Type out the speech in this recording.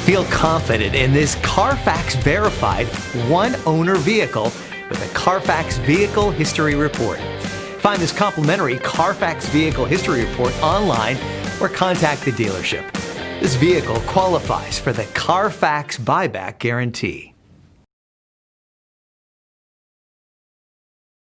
Feel confident in this Carfax verified one-owner vehicle with a Carfax Vehicle History Report. Find this complimentary Carfax Vehicle History Report online or contact the dealership. This vehicle qualifies for the Carfax Buyback Guarantee.